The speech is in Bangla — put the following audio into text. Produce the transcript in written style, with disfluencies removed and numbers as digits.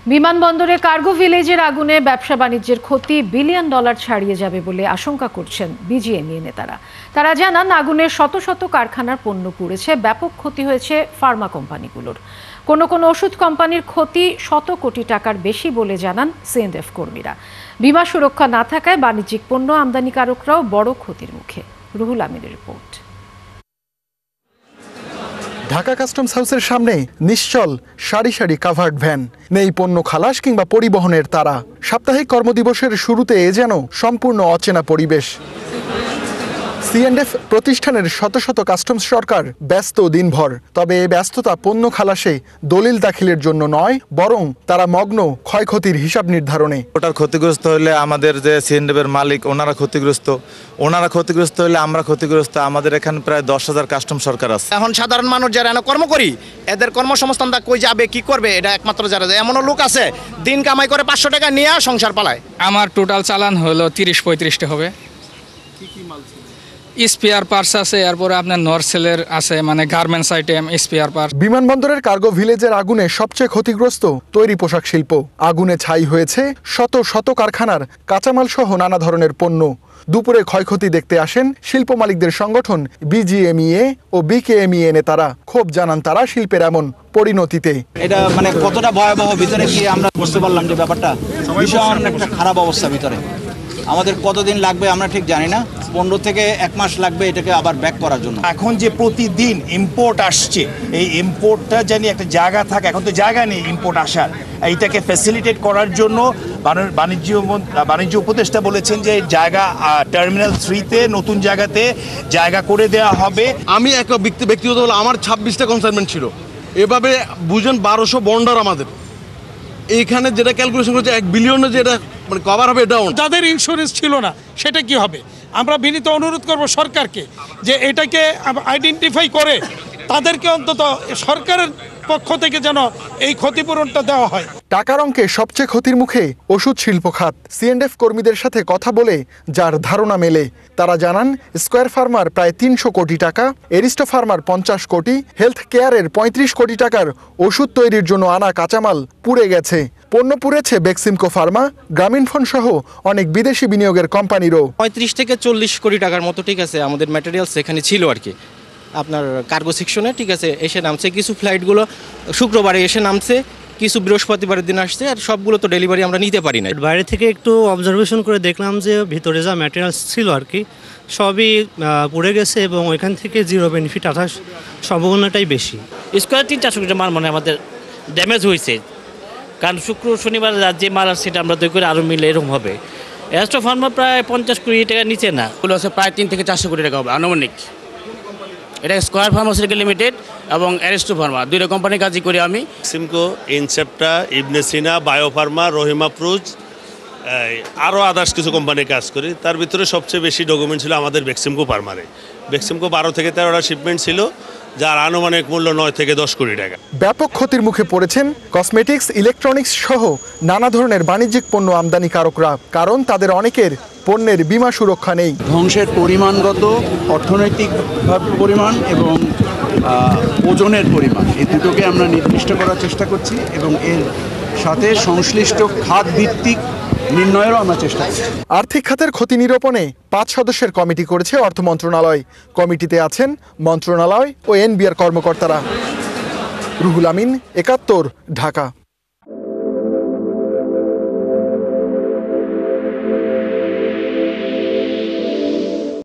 বিমানবন্দরে কার্গো ভিলেজের আগুনে ব্যবসা বাণিজ্যের ক্ষতি বিলিয়ন ডলার ছাড়িয়ে যাবে বলে আশঙ্কা করছেন বিজিএমইএ নেতারা। তারা জানান, আগুনে শত শত কারখানার পণ্য পুড়েছে, ব্যাপক ক্ষতি হয়েছে ফার্মা কোম্পানিগুলোর। কোনো কোনো ওষুধ কোম্পানির ক্ষতি শত কোটি টাকার বেশি বলে জানান সিএনএফ কর্মীরা। বিমা সুরক্ষা না থাকায় বাণিজ্যিক পণ্য আমদানিকারকরাও বড় ক্ষতির মুখে। রুহুল আমিনের রিপোর্ট। ঢাকা কাস্টমস হাউসের সামনে নিশ্চল সারি সারি কাভার্ড ভ্যান, নেই পণ্য খালাস কিংবা পরিবহনের তারা। সাপ্তাহিক কর্মদিবসের শুরুতে যেন সম্পূর্ণ অচেনা পরিবেশ। সিএনএফ প্রতিষ্ঠানের শত শত কাস্টমস সরকার ব্যস্ত দিনভর, তবে ব্যস্ততা পণ্য খালাসে দলিল দাখিলের জন্য নয়, বরং তারা মগ্ন ক্ষয়ক্ষতির হিসাব নির্ধারণে। ওটার ক্ষতিগ্রস্ত হলে আমাদের যে সিএনএফের মালিক ওনারা ক্ষতিগ্রস্ত হলে আমরা ক্ষতিগ্রস্ত। আমাদের এখানে প্রায় 10,000 কাস্টম সরকার আছে। এখন সাধারণ মানুষ যারা কর্ম করি, এদের কর্মসংস্থানটা কই যাবে, কি করবে, এটা একমাত্র যারা যায়। এমনও লোক আছে দিন কামাই করে 500 টাকা নিয়ে সংসার পালায়। আমার টোটাল চালান হলো 30-35টা হবে। স্পেয়ার পার্টস আছে, এরপরে আপনার নরসেলের আছে, মানে গার্মেন্টস আইটেম, স্পেয়ার পার্টস। বিমানবন্দরের কার্গো ভিলেজের আগুনে সবচেয়ে ক্ষতিগ্রস্ত তৈরি পোশাক শিল্প। আগুনে ছাই হয়েছে শত শত কারখানার কাঁচামাল সহ নানা ধরনের পণ্য। দুপুরে ক্ষয়ক্ষতি দেখতে আসেন শিল্প মালিকদের সংগঠন বিজিএমইএ ও বিকেএমইএ নেতারা। ক্ষোভ জানান তারা শিল্পের এমন পরিণতিতে। এটা মানে কতটা ভয়াবহ ভিতরে গিয়ে আমরা বুঝতে পারলাম যে ব্যাপারটা ভীষণ একটা খারাপ অবস্থা। ভিতরে আমাদের কতদিন লাগবে আমরা ঠিক জানি না, 15 থেকে 1 মাস লাগবে এটাকে আবার ব্যাক করার জন্য। এখন যে প্রতিদিন ইম্পোর্ট আসছে, এই ইম্পোর্টটা জানি একটা জায়গা থাকে, এখন তো জায়গা নেই ইম্পোর্ট আসার। এইটাকে ফ্যাসিলিটেট করার জন্য বাণিজ্য উপদেষ্টা বলেছেন যে জায়গা টার্মিনাল 3-তে নতুন জায়গাতে জায়গা করে দেওয়া হবে। আমি একটা ব্যক্তিগত বলে আমার 26টা কনসাইনমেন্ট ছিল, এভাবে বুঝেন 1200 বন্ডার আমাদের এইখানে যেটা ক্যালকুলেশন করছে 1 বিলিয়নে যেটা মানে কভার হবে, এটা যাদের ইন্স্যুরেন্স ছিল না সেটা কি হবে? আমরা বিনীত অনুরোধ করব সরকারকে যে এটাকে আইডেন্টিফাই করে তাদেরকে অন্তত সরকারের পক্ষ থেকে যেন এই ক্ষতিপূরণটা দেওয়া হয়। টাকার অঙ্কে সবচেয়ে ক্ষতির মুখে ওষুধ শিল্প খাত। সিএনএফ কর্মীদের সাথে কথা বলে যার ধারণা মেলে, তারা জানান স্কয়ার ফার্মার প্রায় 300 কোটি টাকা, এরিস্টো ফার্মার 50 কোটি, হেলথ কেয়ারের 35 কোটি টাকার ওষুধ তৈরির জন্য আনা কাঁচামাল পুড়ে গেছে। পণ্য পুড়েছে বেক্সিমকো ফার্মা, গ্রামীণফোন সহ অনেক বিদেশি বিনিয়োগের কোম্পানিরও। 35 থেকে 40 কোটি টাকার মতো ঠিক আছে আমাদের ম্যাটেরিয়ালস এখানে ছিল আর কি, আপনার কার্গো সেকশনে ঠিক আছে এসে নামছে। কিছু ফ্লাইটগুলো শুক্রবারে এসে নামছে, কিছু বৃহস্পতিবারের দিন আসছে, আর সবগুলো তো ডেলিভারি আমরা নিতে পারি না। বাইরে থেকে একটু অবজারভেশন করে দেখলাম যে ভিতরে যা ম্যাটেরিয়ালস ছিল আর কি সবই পুড়ে গেছে এবং ওইখান থেকে জিরো বেনিফিট আসার সম্ভাবনাটাই বেশি। স্কোয়ার 3-400 কোটি মাল মানে আমাদের ড্যামেজ হয়েছে, কারণ শনিবার যে মাল আসছে সেটা আমরা তৈরি করে আরও মিলে এরকম হবে। এরিস্টো ফার্মা প্রায় 50 কোটি টাকার নিচে না, ওগুলো আছে প্রায় 3 থেকে 400 কোটি টাকা হবে আনুমানিক। এটা স্কয়ার ফার্মাসিউটিক্যাল লিমিটেড এবং এরিস্টো ফার্মা, 2টা কোম্পানি কাজই করি আমি। সিমকো, ইনসেপ্টা, ইবনে সিনা, বায়োফার্মা, রহিমা প্রুজ, আরও আদার্স কিছু কোম্পানি কাজ করি। তার ভিতরে সবচেয়ে বেশি ডকুমেন্ট ছিল আমাদের বেক্সিমকো ফার্মারে। বেক্সিমকো 12 থেকে 13টা শিপমেন্ট ছিল, যার আনুমানিক মূল্য 9 থেকে 10 কোটি টাকা। ব্যাপক ক্ষতির মুখে পড়েছেন কসমেটিক্স, ইলেকট্রনিক্স সহ নানা ধরনের বাণিজ্যিক পণ্য আমদানিকারকরা, কারণ তাদের অনেকের পণ্যের বীমা সুরক্ষা নেই। ধ্বংসের পরিমাণগত, অর্থনৈতিক পরিমাণ এবং ওজনের পরিমাণ, এই দুটোকে আমরা নির্দিষ্ট করার চেষ্টা করছি এবং এর সাথে সংশ্লিষ্ট খাত ভিত্তিক নির্ণয়েরও আমরা চেষ্টা করছি। আর্থিক খাতের ক্ষতি নিরূপণে 5 সদস্যের কমিটি করেছে অর্থ মন্ত্রণালয়। কমিটিতে আছেন মন্ত্রণালয় ও এনবিআর কর্মকর্তারা। রুহুল আমিন, 71, ঢাকা।